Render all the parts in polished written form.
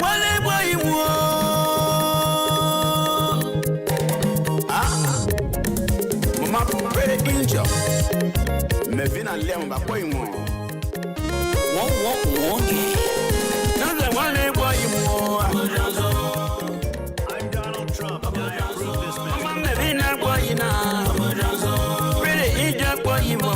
wale boy wo. Mama very angel. Me vina lem ba boy mo. Won. Nada wale boy wo. I'm Donald Trump. I approve this measure. Mama me vina boy na. Very angel boy wo.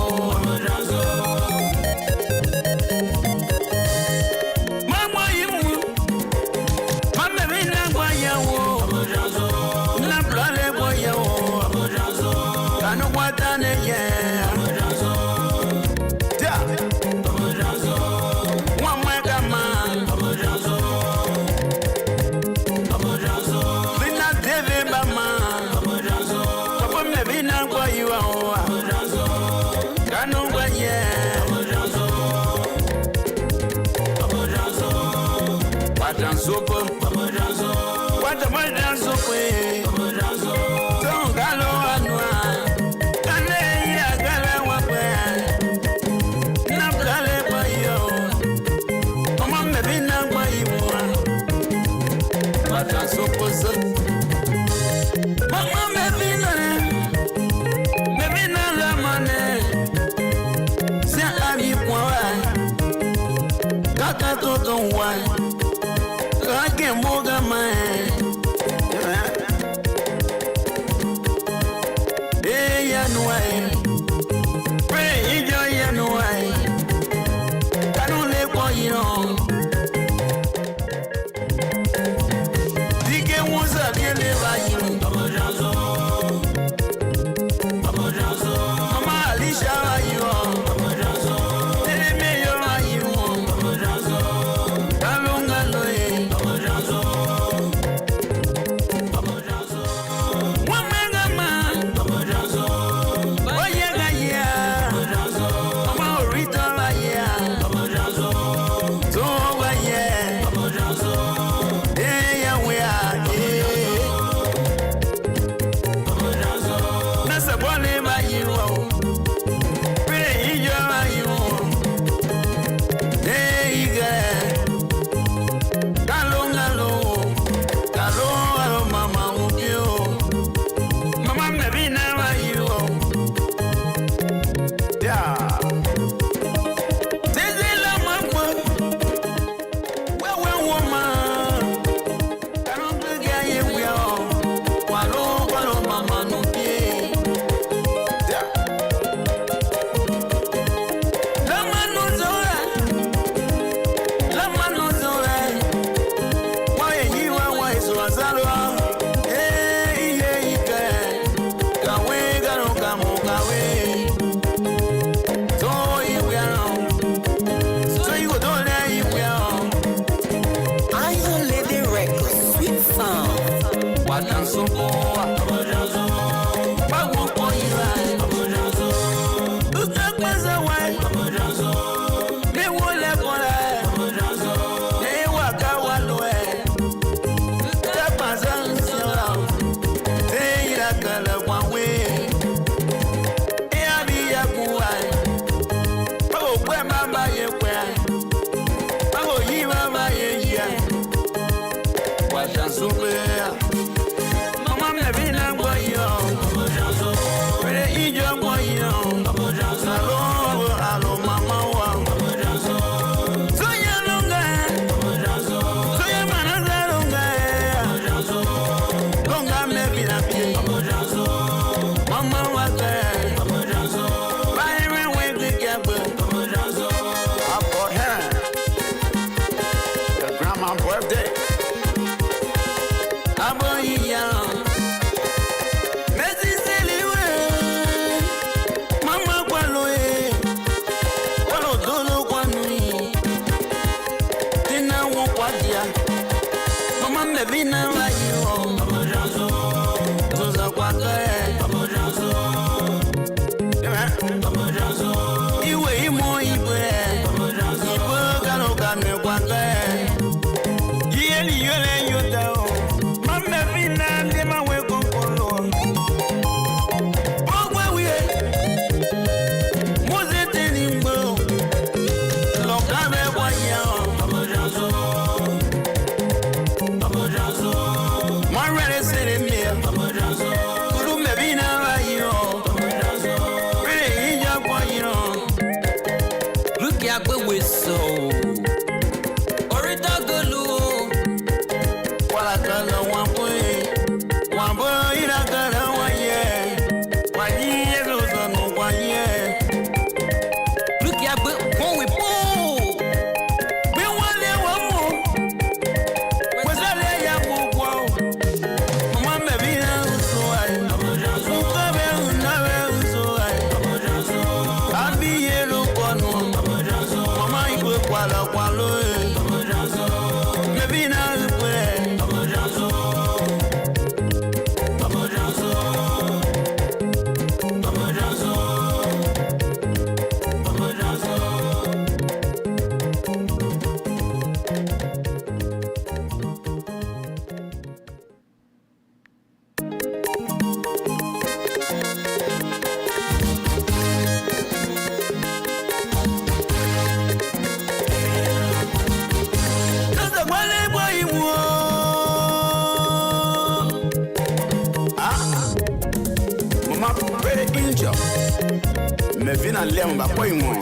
Me vina lem ba boy mo.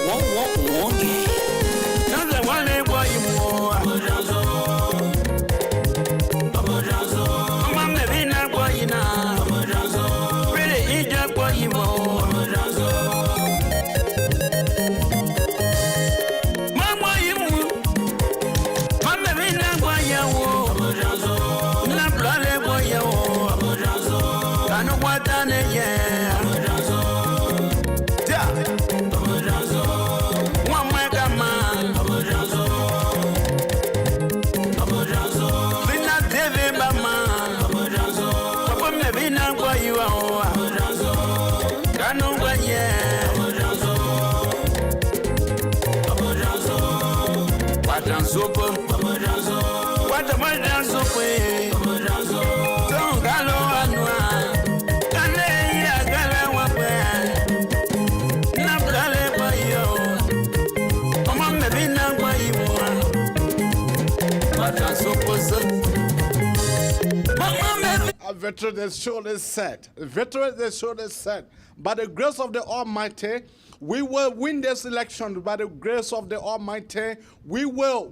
Wo. Nza wale boy mo. Mama me vina boy na. Really ija boy mo. Mama yimu. Mama vina boy wo. Na blale boy wo. Kanu kwatane ye. A veteran, the shoulder is set. Veteran, the shoulder is set. By the grace of the Almighty, we will win this election. By the grace of the Almighty, we will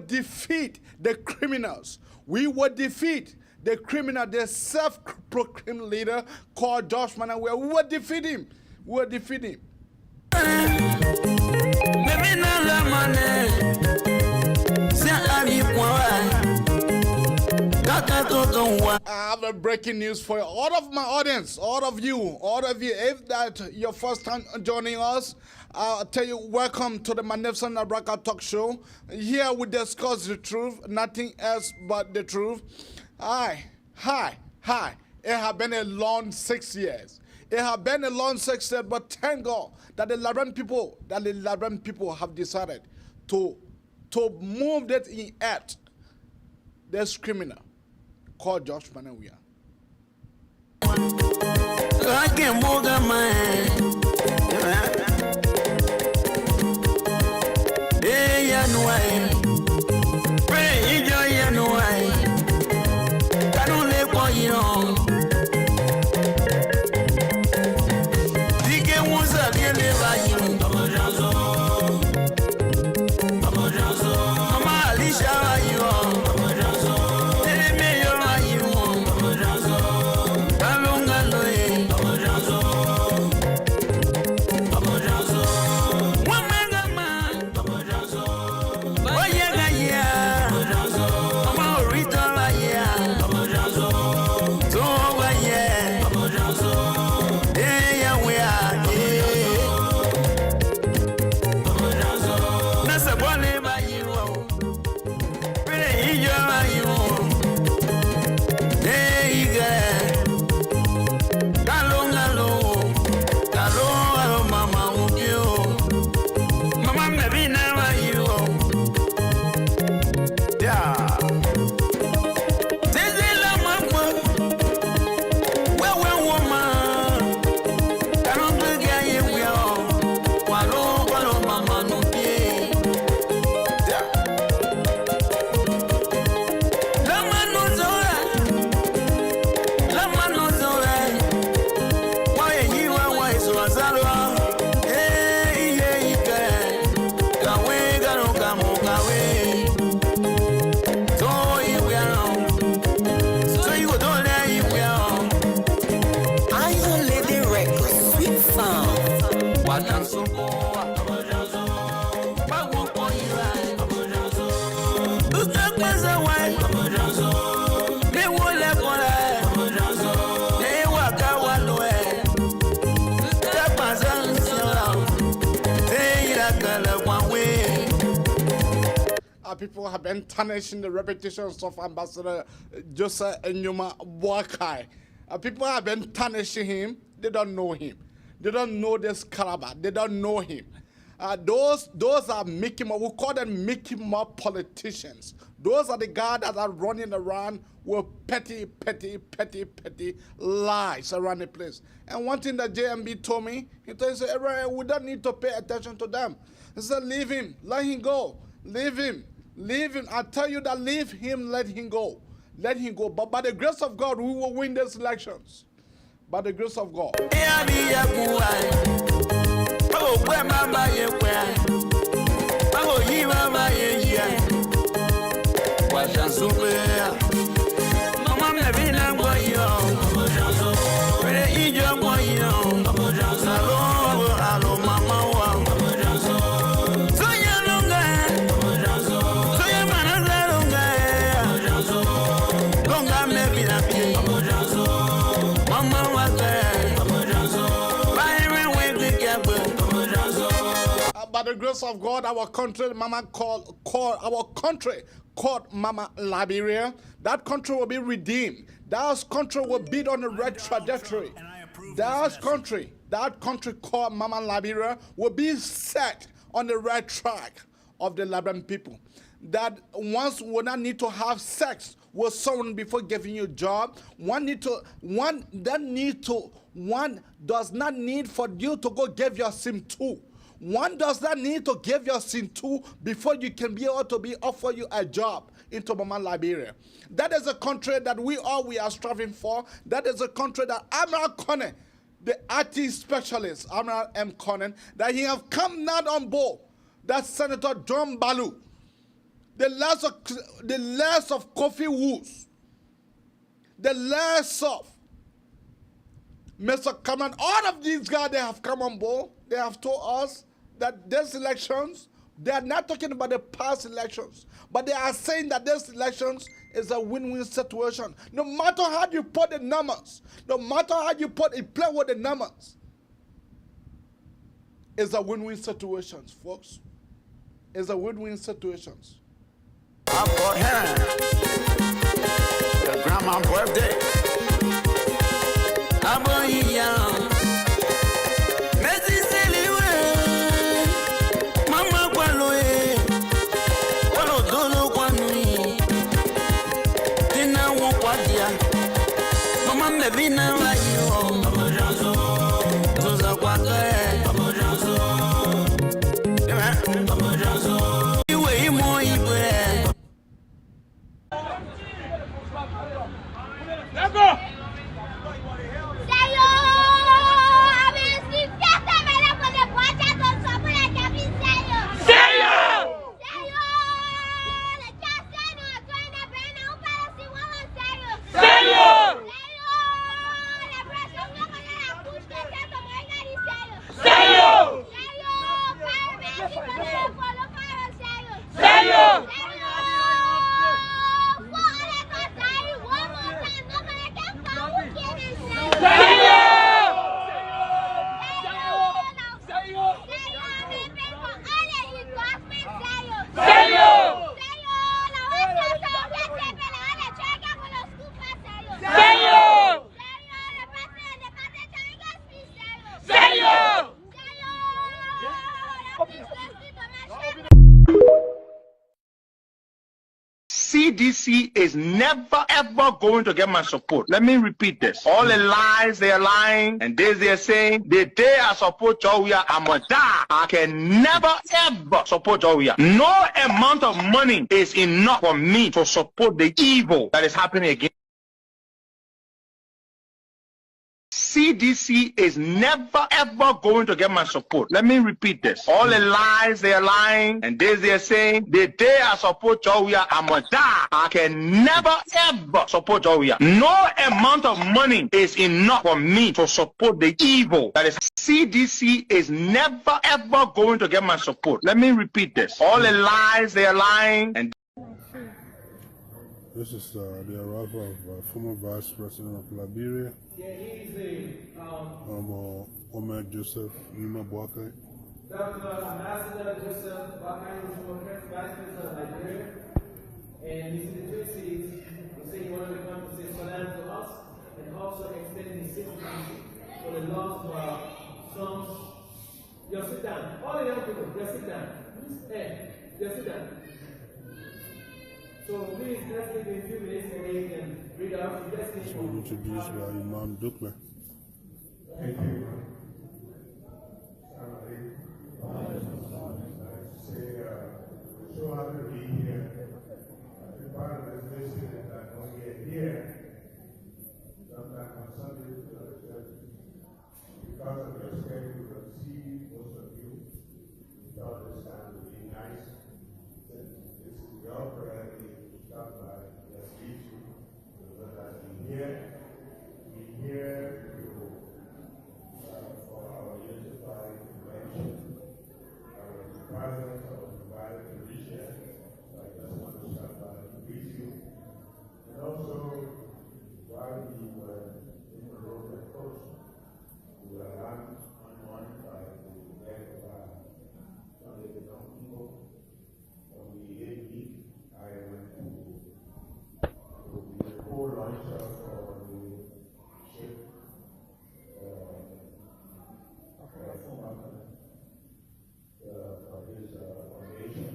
defeat the criminals. We will defeat the criminal, the self-proclaimed leader called Endorsement of Bai. We will defeat him. We will defeat him. I have a breaking news for all of my audience, all of you. If that's your first time joining us, I'll tell you, welcome to the Magnificent Abraka Talk Show. Here we discuss the truth, nothing else but the truth. Hi. It has been a long 6 years. It has been a long 6 years, but thank God that the Liberian people have decided to move that in earth. This criminal called Endorsement of Bai. People have been tarnishing the reputations of Ambassador Joseph Enyuma Boakai. People have been tarnishing him. They don't know him. They don't know this caliber. They don't know him. Those are Mickey Mouse. We call them Mickey Mouse politicians. Those are the guys that are running around with petty lies around the place. And one thing that JMB told me, he told me, we don't need to pay attention to them. He said, leave him. Let him go. Leave him. Leave him. I tell you that leave him, let him go. Let him go. But by the grace of God, we will win these elections. By the grace of God. By the grace of God, our country, Mama called Mama Liberia. That country will be redeemed. That country will be on the right trajectory. That country called Mama Liberia will be set on the right track of the Liberian people. That once will not need to have sex with someone before giving you a job. One does not need for you to go give your SIM to. One does not need to give your SIM to before you can be able to be offer you a job into Mama Liberia. That is a country that we are striving for. That is a country that Admiral Conan, the IT specialist, Admiral M. Conan, that he have come now on board. That's Senator John Balu. The last of Kofi Woods, the last of Mr. Cameron, all of these guys, they have come on board. They have told us that these elections, they are not talking about the past elections, but they are saying that this elections is a win-win situation. No matter how you put the numbers, no matter how you play with the numbers, it's a win-win situation, folks. It's a win-win situation. I bought her the grandma's birthday. I'm going young. Messi Seliwe, Mama Kwaloe, Walo Dolo Kwanui, Tina Wokwadia, Mama Mevina Rayo, Amojanzo, Toza Kwaka, Amojanzo, Amojanzo. CDC is never ever going to get my support. Let me repeat this. All the lies they are lying and this they are saying, the day I support Jowia, I'm gonna die. I can never ever support Jowia. No amount of money is enough for me to support the evil that is happening again. CDC is never ever going to get my support. Let me repeat this. All the lies they are lying and this they are saying, the day I support Jowia, I'm gonna die. I can never ever support Jowia. No amount of money is enough for me to support the evil that is. CDC is never ever going to get my support. Let me repeat this. All the lies they are lying and This is the arrival of former Vice President of Liberia, Omar Joseph Nima Boakai. Ambassador Joseph Bai was former Vice President of Liberia, and he's in the Twin Cities. He said he wanted to come to say salam to us and also extend his sympathy for the loss of our sons. You sit down. All the young people, you sit down. Hey, you sit down. So please, let's give a few minutes and they can read out the destiny. So introduced by Imam Dukla. Thank you. So happy to be here. Part of this mission is that when we are here, sometimes on Sundays, because of your schedule, we see most of you. We thought this time would be nice. Since this is your priority to stop by, let's meet you. Because I've been here, for our unified convention. Our president was invited to reach here. So I just want to stop by and greet you. And also, while we were in the road at coast, we were asked on by the head of some of the young people. When we did meet, I went to the co-launcher for the ship, for his foundation.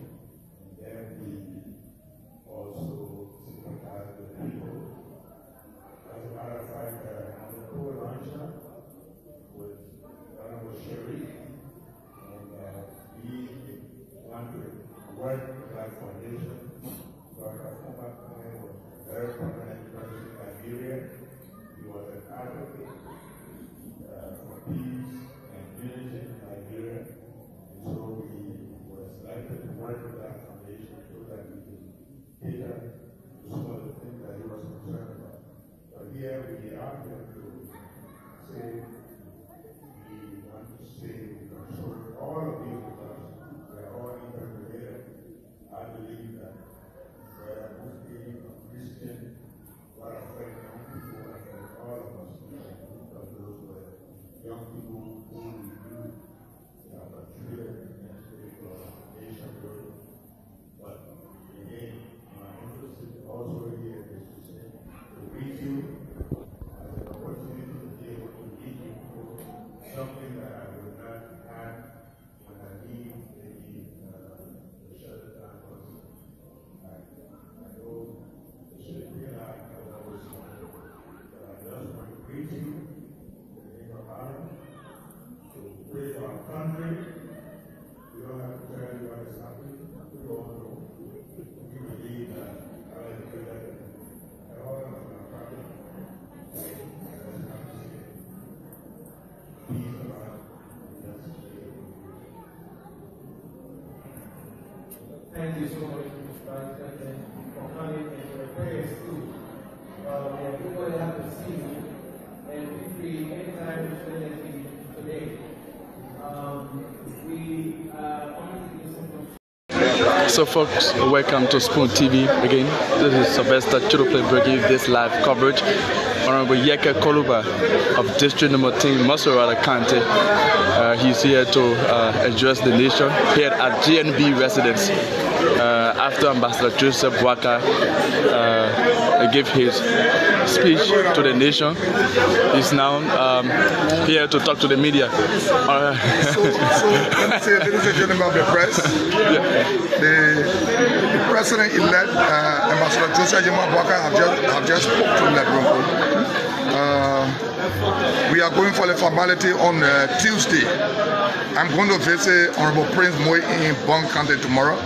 And then we also sympathize with people. As a matter of fact, on the co-launcher with Honorable Sherry, and we want to work with that foundation. So our former client was a very prominent person in Liberia. He was an advocate for peace and unity in Liberia. And so we were selected to work with that foundation so that we could cater to some of the things that he was concerned about. But here we are here to say, we want to say, we consult all of you because we are all interrelated. I believe that whether Muslim or Christian, what affects young people affects all of us. Because those were young people who we do have a true and spiritual nation building. But again, my interest is also here is to say, to reach you as an opportunity to be able to meet you for something that I would not have when I leave maybe the shelter time was. I know the ship here I was always wanted, but I just want to greet you in the name of Allah, to pray for our country. We don't have to tell you what is happening. We all know. We believe that Allah is greater than all of our family. Peace around. Thank you so much, Mr. Vice President, for coming and for the prayers too. And everybody have to see you. And feel free anytime you spend anything today. We want to do something. So folks, welcome to Spoon TV again. This is Sylvester Churuple bringing this live coverage. Honorable Yeke Koluba of District Number 10, Masorada County. He's here to address the nation here at GNB residence. After Ambassador Joseph Waka gave his speech to the nation, he's now here to talk to the media. So let me say, ladies and gentlemen of the press, the President-elect Ambassador Joseph Waka have just spoke to Lebron. We are going for the formality on Tuesday. I'm going to visit Honorable Prince Moy in Bong County tomorrow.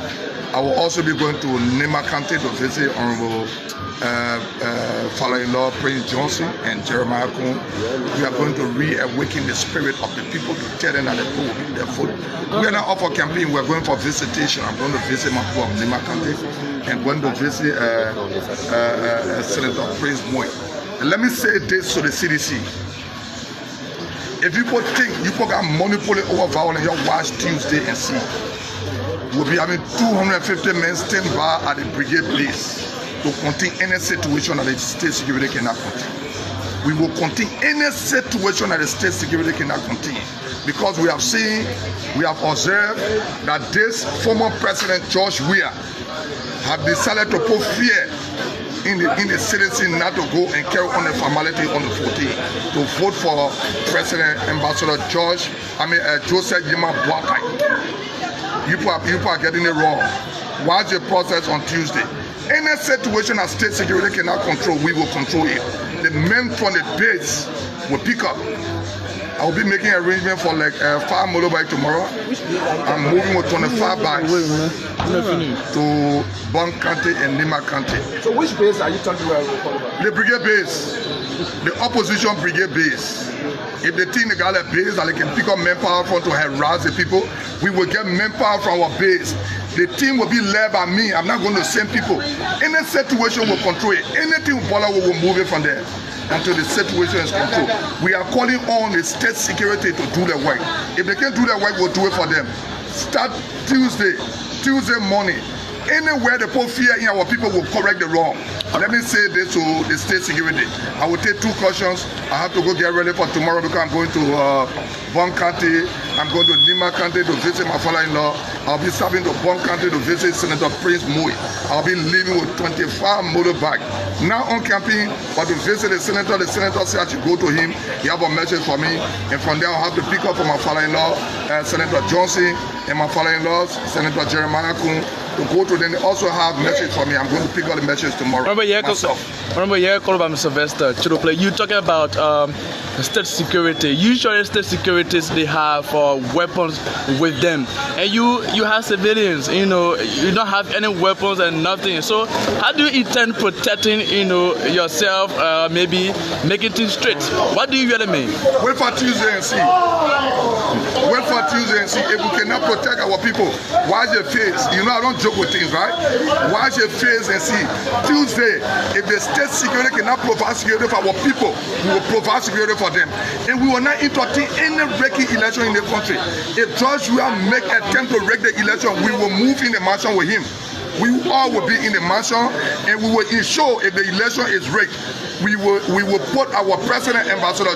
I will also be going to Nema County to visit Honorable father-in-law Prince Johnson and Jeremiah Kuhn. We are going to reawaken the spirit of the people to tell them that the people will be their food. We are not off for campaign, we are going for visitation. I'm going to visit my people of Nema County and going to visit Senator Prince Moy. And let me say this to the CDC. If people think you got monopoly over violence, you watch Tuesday and see. We'll be having 250 men stand by at the brigade place. to contain any situation that the state security cannot contain. We will contain any situation that the state security cannot contain. Because we have seen, we have observed that this former President George Weah have decided to put fear in the citizen not to go and carry on the formality on the 14th to vote for President Ambassador Joseph Yuma Boakai. You people are getting it wrong. Watch the process on Tuesday. Any situation that state security cannot control, we will control it. The men from the base will pick up. I will be making arrangement for like 5 motorbikes tomorrow. I'm moving with 25 bikes to Bon County and Nima County. So which base are you talking about? The brigade base, the opposition brigade base. If they think they got a base that they can pick up manpower from to harass the people, we will get manpower from our base. The team will be led by me. I'm not going to send people. Any situation will control it. Anything Bola will move it from there until the situation is controlled. We are calling on the state security to do the work. If they can't do the work, we'll do it for them. Start Tuesday morning. Anywhere they put fear in our people will correct the wrong. Let me say this to the state security. I will take 2 cautions. I have to go get ready for tomorrow because I'm going to Bon County. I'm going to Nima County to visit my father-in-law. I'll be stopping to Bon County to visit Senator Prince Moy. I'll be leaving with 25 motorbikes. Now on camping, but to visit the senator said I should go to him. He have a message for me. And from there I'll have to pick up for my father-in-law, Senator Johnson, and my father-in-law, Senator Jeremiah Kun, to go to them. They also have message for me. I'm going to pick up the message tomorrow. Remember here, Columbia Sylvester, you talking about state security. Usually state securities, they have weapons with them. And you have civilians, you don't have any weapons and nothing. So how do you intend protecting, yourself, maybe making things straight? What do you really mean? Wait for Tuesday and see. Wait for Tuesday and see. If we cannot protect our people, watch your face. I don't joke with things, right? Watch your face and see. Tuesday, if the state security cannot provide security for our people, we will provide security for them. And we will not entertain any breaking election in the country. If George will make an attempt to wreck the election, we will move in the mansion with him. We all will be in the mansion, and we will ensure if the election is rigged, we will put our president, Ambassador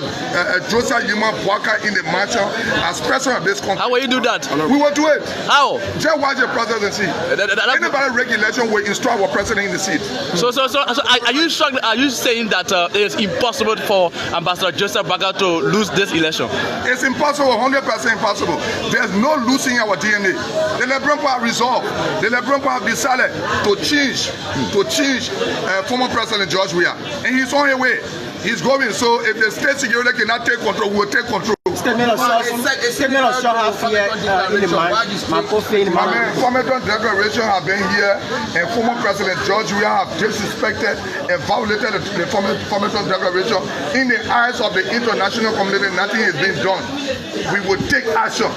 Joseph Yuma Boakai, in the mansion as president of this country. How will you do that? We will do it. How? Just watch the process and see. Anybody rig election will install our president in the seat. So are you shocked? Are you saying that it is impossible for Ambassador Joseph Boakai to lose this election? It's impossible, 100% impossible. There's no losing our DNA. The Liberia have resolved. The Liberia have decided to change former President George Weah, and he's on his way. He's going. So if the state security cannot take control, we will take control. Statement of shock here in the Formaton declaration have been here, and former President George Weah have disrespected and violated the Formaton declaration. In the eyes of the international community, nothing is being done. We will take action.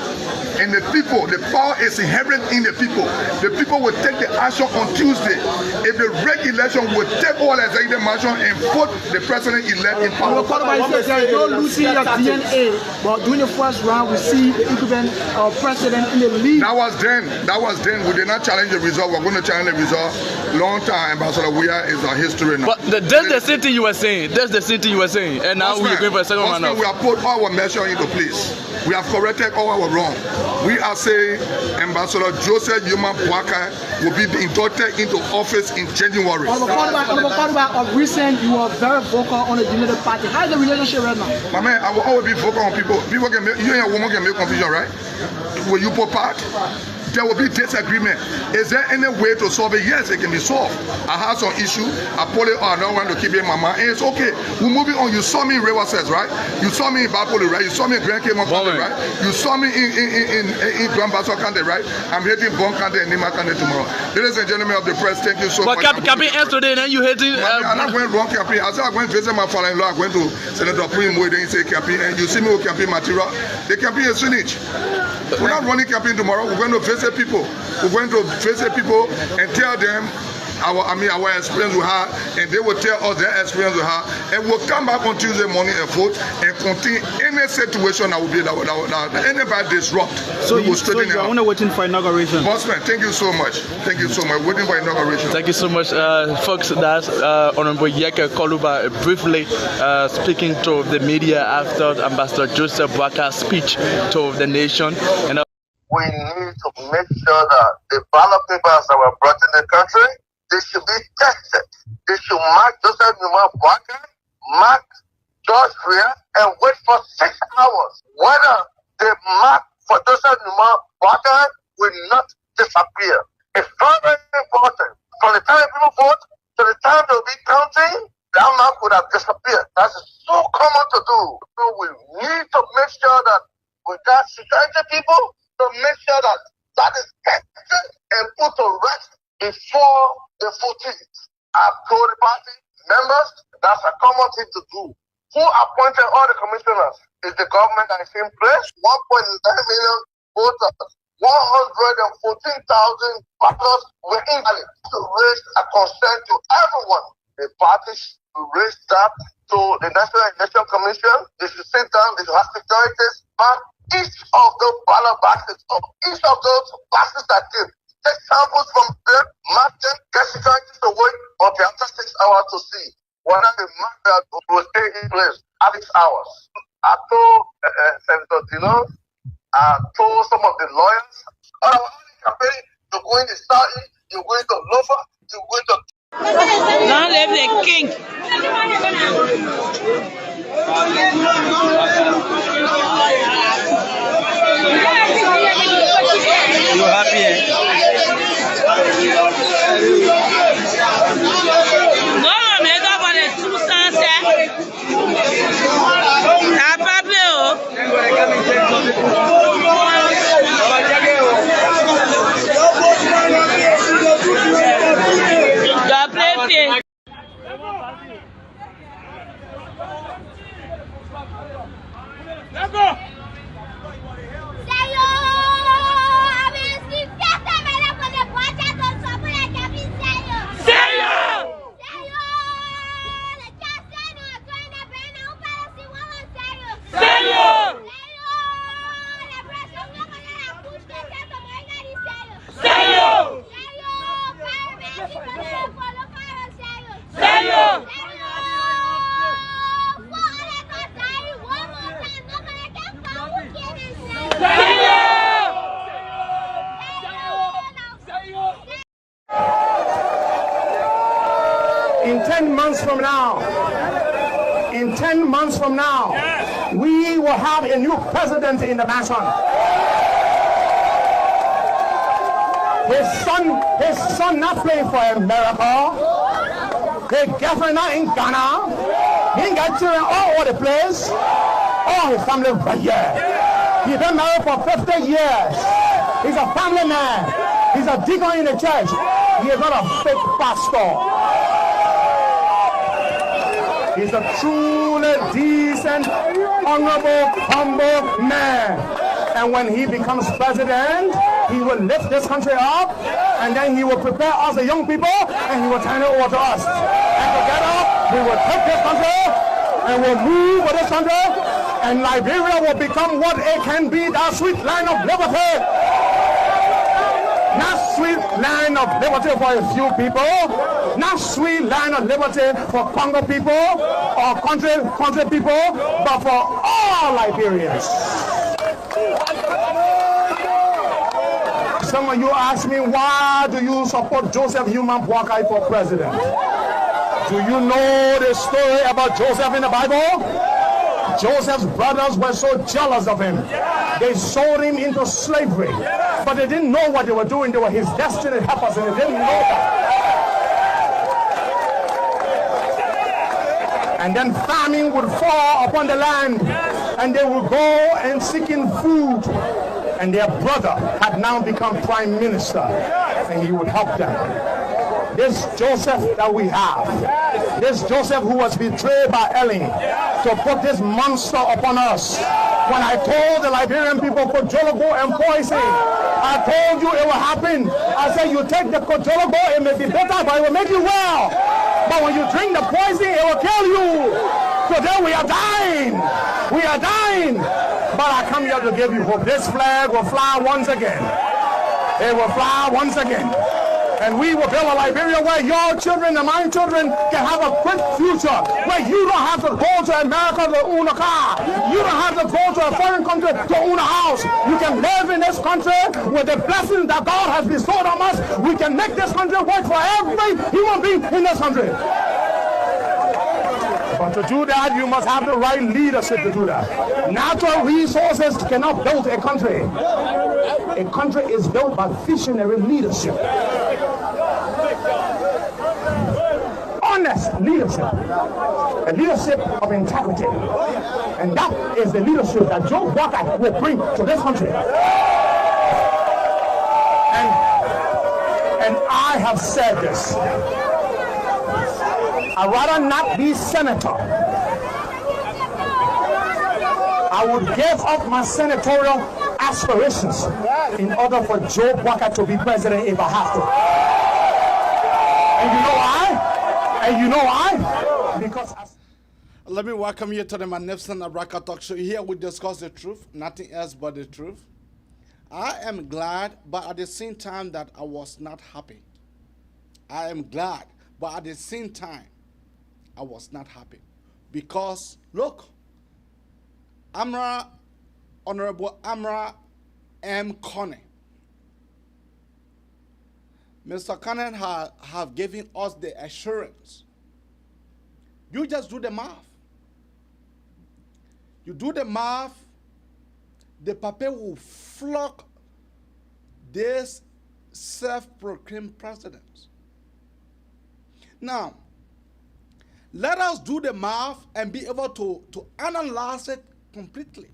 And the people, the power is inherent in the people. The people will take the action on Tuesday. If the rig election will take all executive mansion and put the president-elect in power. There is no losing your DNA, but during the first round, we see the incumbent president in the lead. That was then. We did not challenge the result. We're going to challenge the result. Long time, Ambassador Weah is our history now. But that's the same thing you were saying. And now we're going for a second round. We have put our measures into place. We have corrected all our wrong. We are saying Ambassador Joseph Yuma Boakai will be inducted into office in January. Of recent, you are very vocal on the United Party. How is the relationship right now? My man, I will always be vocal on people. People can make, you and your woman can make confusion, right? Will you put part? There will be disagreement. Is there any way to solve it? Yes, it can be solved. I have some issue. I pull it on. I don't want to keep it in my mind. And it's okay. We're moving on. You saw me in River Says, right? You saw me in Bapoli, right? You saw me in Grand Cape County, right? You saw me in Grand Basso County, right? I'm hitting Bon County and Nima County tomorrow. Ladies and gentlemen of the press, thank you so much. But campaign ends today, then you hitting. I'm not going wrong campaign. I said I'm going to visit my father-in-law. I'm going to Senator Prince Moy. Then he say campaign, and you see me with campaign material. The campaign is finished. We're not running campaign tomorrow. We're going to visit people. We're going to visit people and tell them our experience with her, and they will tell us their experience with her, and we'll come back on Tuesday morning and vote and continue any situation that will be that anybody disrupt. So you are only waiting for inauguration. Bossman, thank you so much. Thank you so much. Waiting for inauguration. Thank you so much, folks. That's Honorable Yeke Koluba briefly speaking to the media after Ambassador Joseph Boakai speech to the nation. And we need to make sure that the ballot papers that were brought in the country, they should be tested. They should mark Joseph Boakai, mark George Freer, and wait for 6 hours. Whether the mark for Joseph Boakai will not disappear. It's very, very important. From the time people vote to the time they'll be counting, that mark would have disappeared. That's so common to do. So we need to make sure that we got security people to make sure that that is tested and put to rest before the 14th. I've told the party members that's a common thing to do. Who appointed all the commissioners? Is the government that is in place? 1.9 million voters. 114,000 ballots were invalid. To raise a concern to everyone. The parties to raise that to the National Election Commission. They should sit down, they should have securities, mark each of those ballot boxes, each of those boxes that give. Take samples from them, mark them, get securities to wait until after 6 hours to see whether the mark that will stay in place at 6 hours. I told Senator Dino, I told some of the lawyers, campaign, you're going to start it, you're going to Lofa, you're going to... Long live the king. You happy, eh? No, mais non, on est tout ça, t'as pas peur. Let's go! In 10 months from now, we will have a new president in the nation. His son not playing for America. His girlfriend not in Ghana. He ain't got children all over the place. All his family right here. He's been married for 50 years. He's a family man. He's a deacon in the church. He is not a fake pastor. He's a truly decent, honorable, humble man. And when he becomes president, he will lift this country up, and then he will prepare us, the young people, and he will turn it over to us. And together, we will take this country, and we'll move with this country, and Liberia will become what it can be, that sweet land of liberty. Not sweet land of liberty for a few people, not sweet land of liberty for Congo people or country people, but for all Liberians. Some of you ask me, why do you support Joseph Boakai for president? Do you know the story about Joseph in the Bible? Joseph's brothers were so jealous of him. They sold him into slavery. But they didn't know what they were doing. They were his destiny helpers, and they didn't know that. And then famine would fall upon the land, and they would go and seeking food. And their brother had now become prime minister, and he would help them. This Joseph that we have, this Joseph who was betrayed by Ellen to put this monster upon us. When I told the Liberian people put Jologo and poison, I told you it will happen. I said you take the Kojolo boy, it may be better, but it will make you well. But when you drink the poison, it will kill you. Today we are dying. We are dying. But I come here to give you hope. This flag will fly once again. It will fly once again. And we will build a Liberia where your children and my children can have a quick future, where you don't have to go to America to own a car. You don't have to go to a foreign country to own a house. You can live in this country with the blessings that God has bestowed on us. We can make this country work for every human being in this country. But to do that, you must have the right leadership to do that. Natural resources cannot build a country. A country is built by visionary leadership. Honest leadership. A leadership of integrity. And that is the leadership that Joe Walker will bring to this country. And I have said this. I'd rather not be senator. I would give up my senatorial aspirations in order for Joe Walker to be president if I have to. And you know why? And you know why? Because let me welcome you to the Magnificent Abraka Talk Show. Here we discuss the truth, nothing else but the truth. I am glad, but at the same time that I was not happy. I am glad, but at the same time, I was not happy. Because, look, Honorable Amra M. Connie, Mr. Connie have given us the assurance. You just do the math. You do the math, the paper will flock this self-proclaimed president. Now, let us do the math and be able to analyze it completely.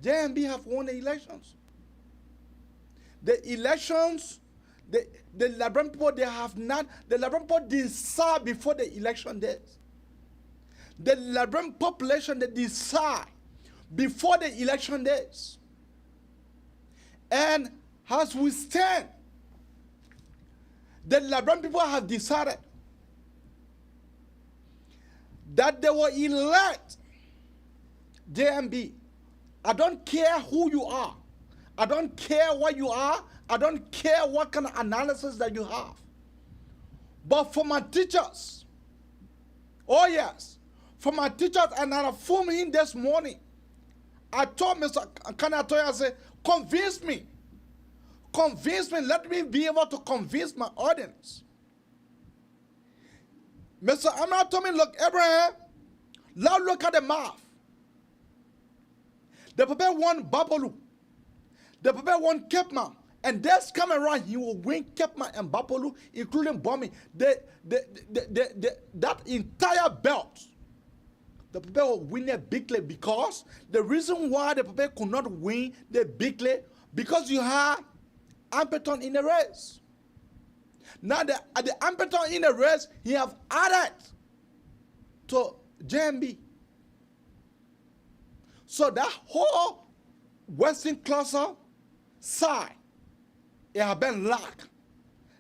JMB have won the elections. The elections, the Liberian people, they have not, the Liberian people decide before the election days. The Liberian population, they decide before the election days. And as we stand, the Liberian people have decided that they will elect JMB. I don't care who you are. I don't care what you are. I don't care what kind of analysis that you have. But for my teachers, oh yes, for my teachers, and I phoned him this morning. I told Mr. Kanatoya, I said, convince me. Convince me. Let me be able to convince my audience. Mr. Amra told me, look, Abraham, now look at the math. The people want Babalu. The people want Kepman. And this come around, he will win Kepman and Babalu, including bombing. That entire belt, the people will win it bigly, because the reason why the people could not win the bigly, because you have Ampeton in the race. Now the Ampeton in the race, he have added to JMB. So that whole Western cluster side, it has been locked.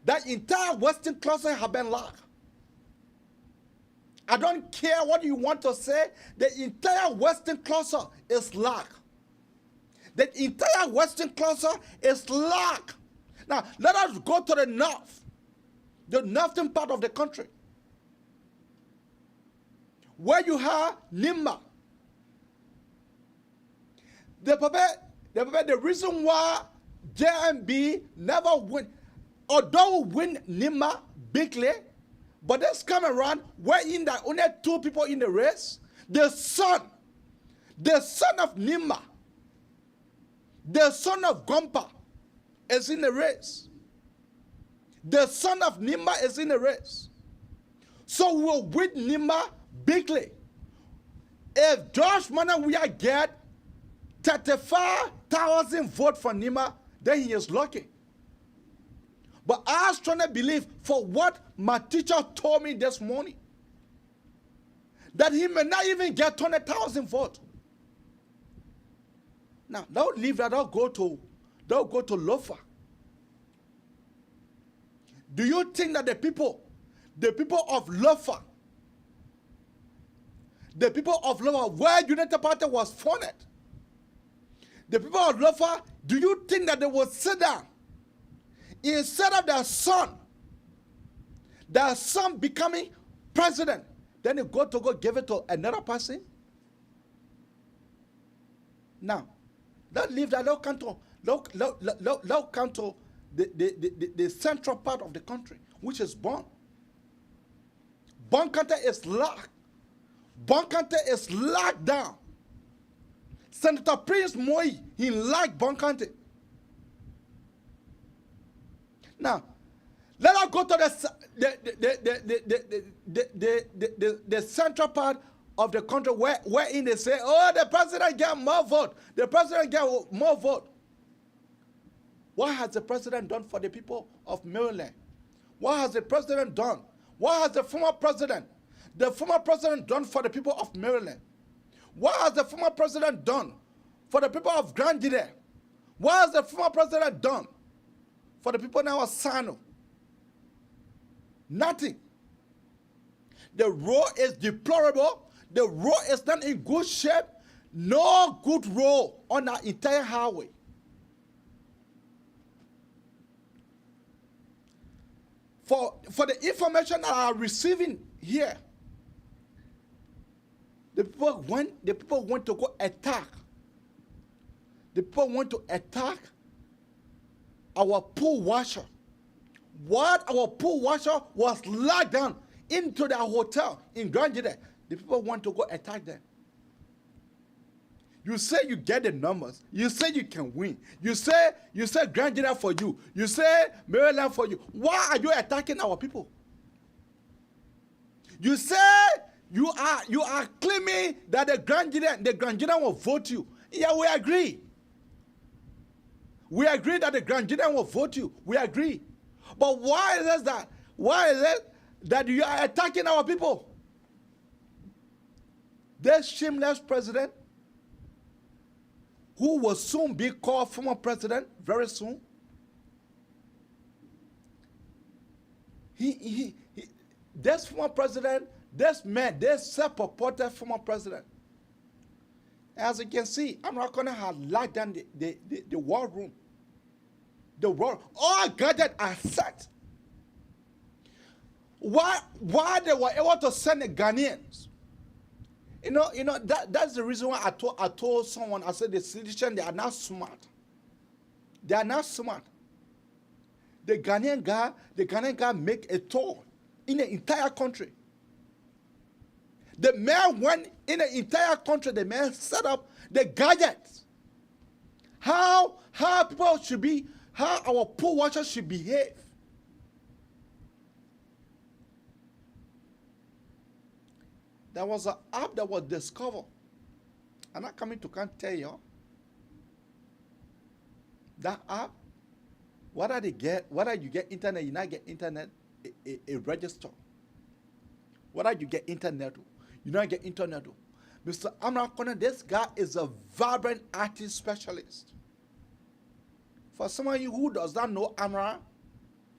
That entire Western cluster has been locked. I don't care what you want to say, the entire Western cluster is locked. The entire Western cluster is locked. Now, let us go to the northern part of the country, where you have Nimba. The reason why JMB never win, although win Nimba bigly, but this come around, where in that only two people in the race, the son of Nimba, the son of Gompa is in the race. The son of Nimba is in the race. So we'll win Nimba bigly. If Josh Manawia get 35,000 votes for Nimba, then he is lucky. But I strongly believe, for what my teacher told me this morning, that he may not even get 20,000 votes. Now, don't leave that, don't go to they'll go to Lofa. Do you think that the people of Lofa, where United Party was founded, the people of Lofa, do you think that they will sit down instead of their son becoming president, then they go give it to another person? Now, don't leave that. They'll come to the central part of the country, which is Bon. Bon County is locked. Bon County is locked down. Senator Prince Moi, he locked Bon County. Now, let us go to the central part of the country wherein they say, oh, the president get more vote. The president get more vote. What has the president done for the people of Maryland? What has the president done? What has the former president done for the people of Maryland? What has the former president done for the people of Grand Gide? What has the former president done for the people now of Sano? Nothing. The road is deplorable. The road is not in good shape. No good road on our entire highway. For the information that I'm receiving here, the people want to go attack. The people want to attack our pool washer. What our pool washer was locked down into their hotel in Grand Gide, the people want to go attack them. You say you get the numbers. You say you can win. You say Grand Gide for you. You say Maryland for you. Why are you attacking our people? You say you are claiming that the Grand Gide will vote you. Yeah, we agree. We agree that the Grand Gide will vote you. We agree. But why is that? Why is it that you are attacking our people? This shameless president, who will soon be called former president very soon, this former president, this man, this self-purported former president, as you can see, I'm not going to have locked down the war room. The war, all gathered are set. Why they were able to send the Ghanaians? You know that's the reason why I told someone, I said the citizens, they are not smart. They are not smart. The Ghanaian guy make a tour in the entire country. The mayor went in the entire country. The mayor set up the gadgets. How people should be, how our poor watchers should behave. There was an app that was discovered. I'm not coming to can't tell you. That app, whether you get internet, you not get internet, a register. Whether you get internet, you not get internet. Mr. Amra Kone, this guy is a vibrant artist specialist. For some of you who does not know Amra,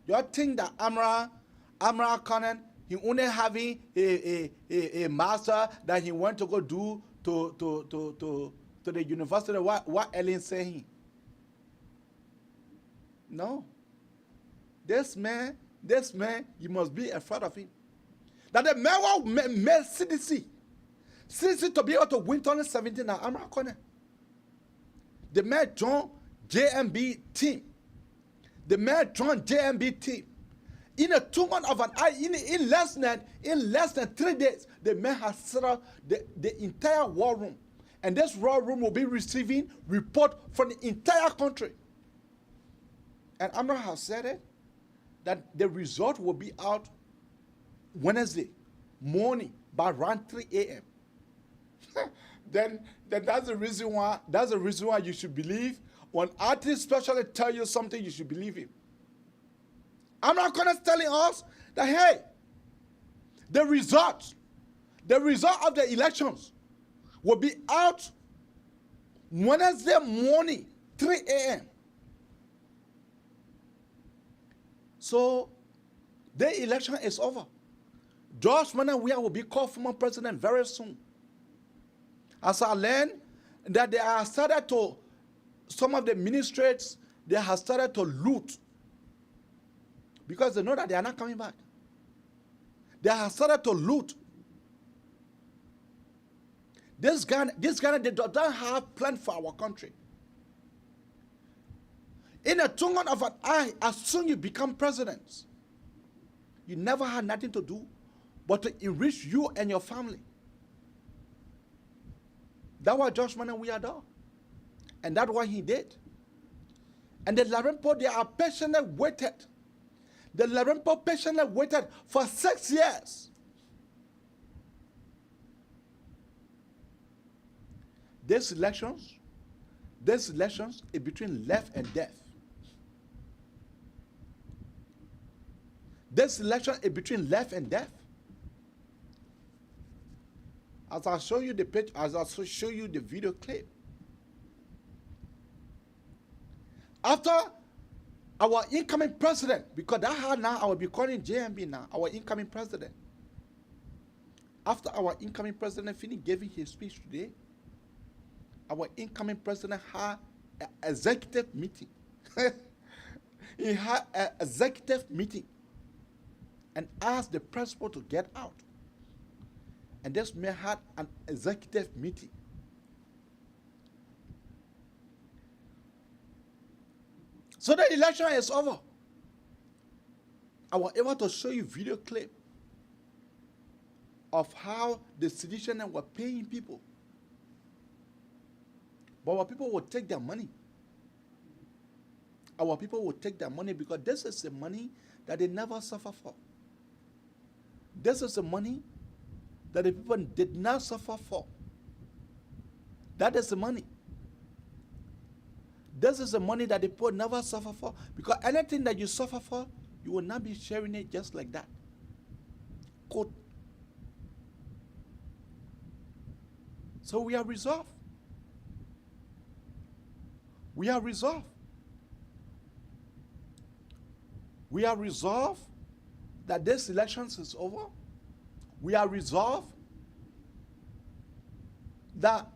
you think that Amra Kone, he only having a master that he went to go do to the university. What Ellen saying? No. This man, you must be afraid of him. That the man will make CDC to be able to win 2017 now. I'm not gonna. The man joined JMB team. The man joined JMB team. In a 2 months of an eye, in less than 3 days, the man has set up the entire war room. And this war room will be receiving report from the entire country. And Amra has said it, that the result will be out Wednesday morning by around 3 a.m. then that's the reason why you should believe when artists especially tell you something, you should believe him. I'm not gonna telling us that hey, the result of the elections will be out Wednesday morning, 3 a.m. So, the election is over. George Weah will be called former president very soon. As I learned that they have started to, some of the ministrates, they have started to loot because they know that they are not coming back. They have started to loot. This Ghana, they don't have plan for our country. In a twinkling of an eye, as soon as you become president, you never had nothing to do but to enrich you and your family. That's what George Weah did. And that's what he did. And the Larenpo, they are patiently waited. The Larenpo patiently waited for 6 years. These elections is between life and death. This election is between life and death. As I show you the picture, as I show you the video clip. After our incoming president, because that how now I will be calling JMB now, our incoming president. After our incoming president finished giving his speech today, our incoming president had an executive meeting. He had an executive meeting and asked the principal to get out. And this man had an executive meeting. So the election is over. I was able to show you video clip of how the citizens were paying people. But our people will take their money. Our people will take their money because this is the money that they never suffer for. This is the money that the people did not suffer for. That is the money. This is the money that the people never suffer for. Because anything that you suffer for, you will not be sharing it just like that. Quote. So we are resolved. We are resolved. We are resolved that this election is over. We are resolved that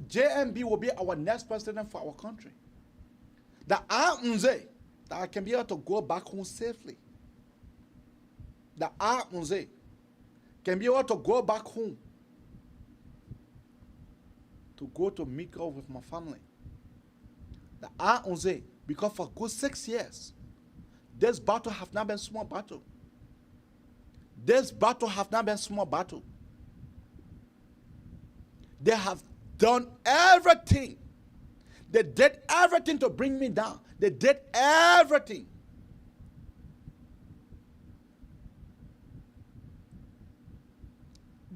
JMB will be our next president for our country. That I can be able to go back home safely. That I can be able to go back home to go to meet up with my family. That I because for good 6 years, this battle have not been small battle. This battle have not been small battle. They have done everything. They did everything to bring me down. They did everything.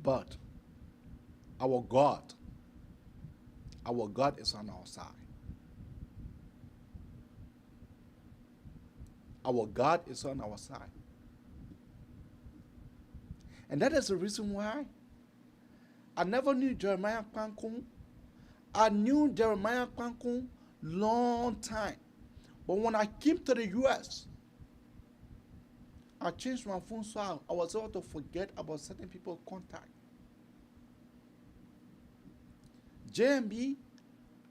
But our God is on our side. Our God is on our side. And that is the reason why I never knew Jeremiah Kwankun. I knew Jeremiah Kwankun long time. But when I came to the U.S., I changed my phone so I was able to forget about certain people's contact. JMB,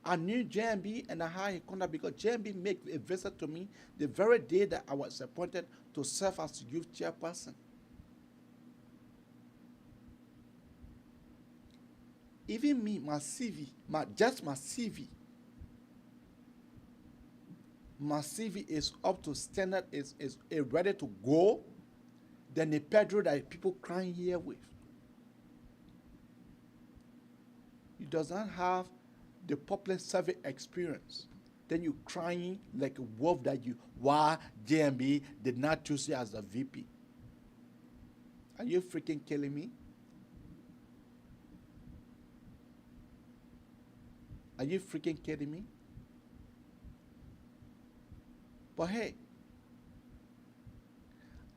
I knew JMB and I had a contact because JMB made a visit to me the very day that I was appointed to serve as youth chairperson. Even me, my CV, my CV is up to standard, is ready to go than the Pedro that people crying here with. He does not have the public service experience. Then you crying like a wolf that why JMB did not choose you as the VP. Are you freaking killing me? Are you freaking kidding me? But hey,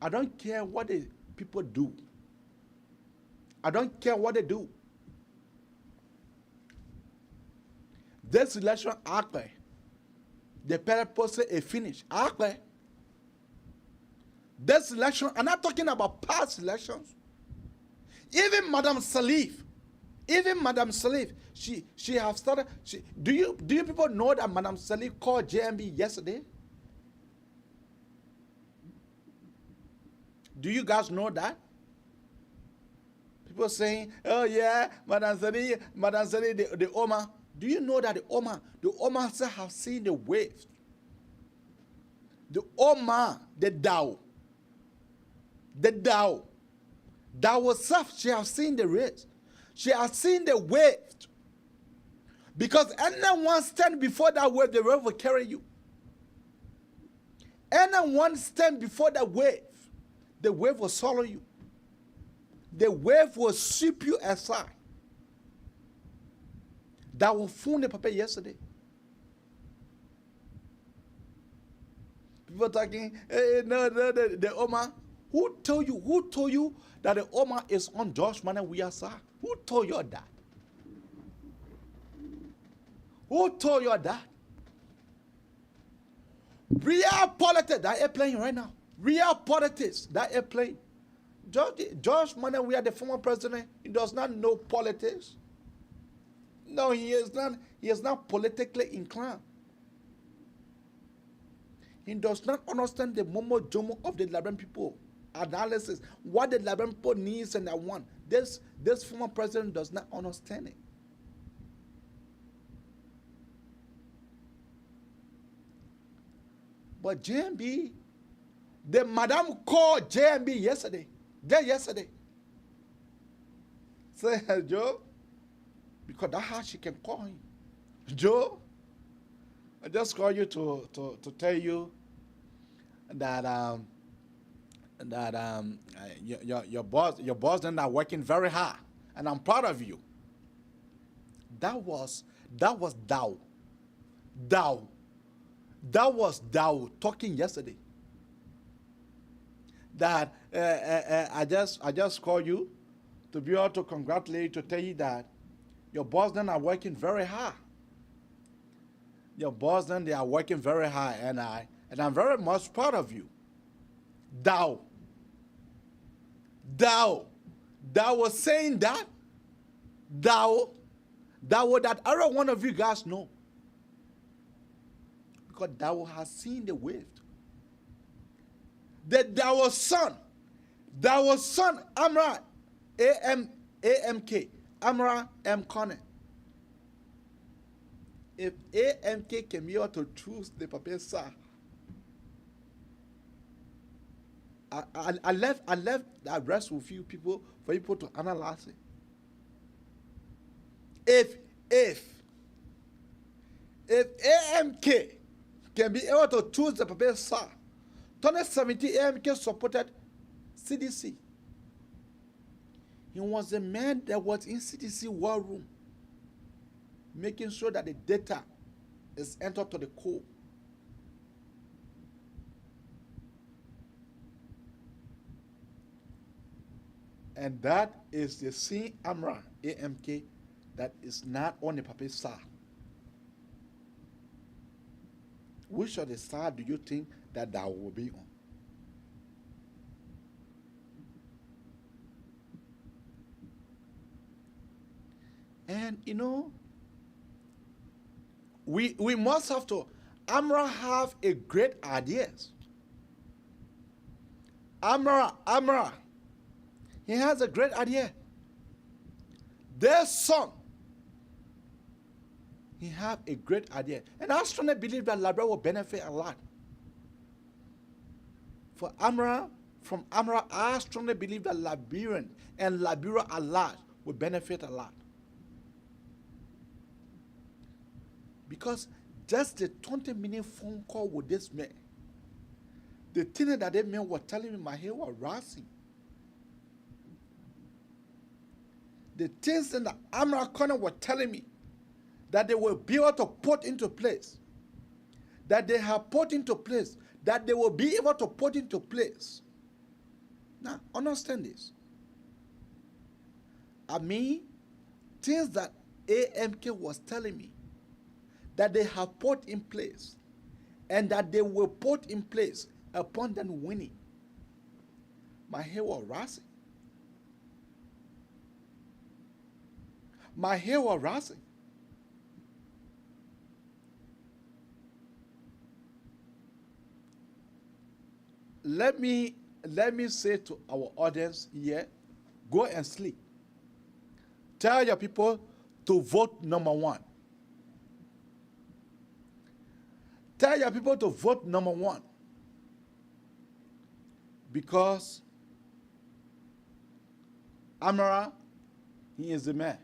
I don't care what the people do. I don't care what they do. This election, the parent poster is finished. This election, I'm not talking about past elections. Even Madam Salif, she have started. Do you people know that Madam Salif called JMB yesterday? Do you guys know that? People saying, oh yeah, Madam Salif, the Oma. Do you know that the Oma have seen the waves? The Oma, the Dow herself, she has seen the race. She has seen the wave. Because anyone stand before that wave, the wave will carry you. Anyone stand before that wave, the wave will swallow you. The wave will sweep you aside. That was found the paper yesterday. People talking, no, the Oma. Who told you that the Oma is on Josh Man and we are sir? Who told you that? Who told you that? Real politics that are playing right now. Real politics that are playing. Josh Man, we are the former president. He does not know politics. No, he is not politically inclined. He does not understand the momo jomo of the Liberian people. Analysis, what the Liberian people needs and they want. This former president does not understand it. But JMB, the madam called JMB yesterday. Say, Joe, because that's how she can call him. Joe, I just call you to tell you that your boss and are working very hard, and I'm proud of you. That was Dow. That was Dow talking yesterday. That I just called you to be able to congratulate you, to tell you that your boss then are working very hard. Your boss then they are working very hard, and I'm very much proud of you. Dow was saying that. Dow that every one of you guys know. Because Dow has seen the wave. Dow's son, Amra, AMK, Amra M. Connor. If AMK came here to choose the paper, sir, I left that rest with you people for people to analyze it. If AMK can be able to choose the paper, sir, 2017 AMK supported CDC. He was the man that was in CDC war room, making sure that the data is entered to the core. And that is the same Amra AMK that is not on the paper side. Which of the side do you think that will be on? And you know, we must have to. Amra have a great ideas. Amra, he has a great idea. Their son, he have a great idea. And I strongly believe that Liberia will benefit a lot. From Amra, I strongly believe that Liberian and Liberia a lot will benefit a lot. Because just the 20-minute phone call with this man, the thing that that man was telling me, my hair was rising. The things that the Amra Connor were telling me that they will be able to put into place, that they have put into place, that they will be able to put into place. Now, understand this. I mean, things that AMK was telling me, that they have put in place, and that they will put in place upon them winning. My hair was rising. My hair was rising. Let me say to our audience here, go and sleep. Tell your people to vote number 1. Tell your people to vote number 1. Because Amara, he is the man.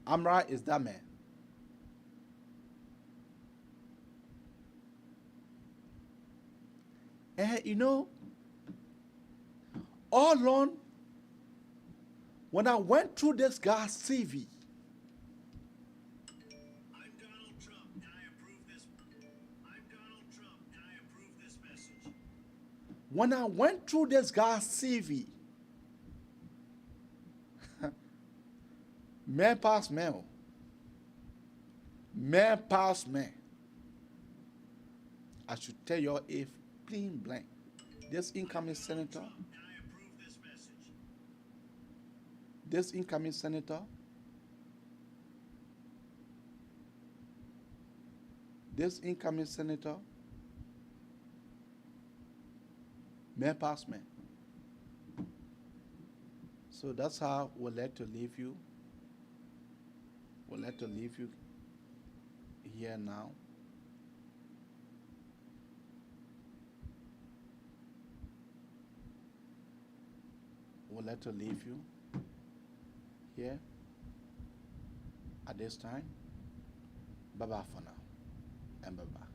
Amara is that man. And you know, all along, when I went through this guy's CV, when I went through this guy's CV, man past man, man past man, I should tell you if plain blank, this incoming senator, man past man. So that's how we'll like to leave you. We'll like to leave you here now. We'll like to leave you here at this time. Bye-bye for now, and bye-bye.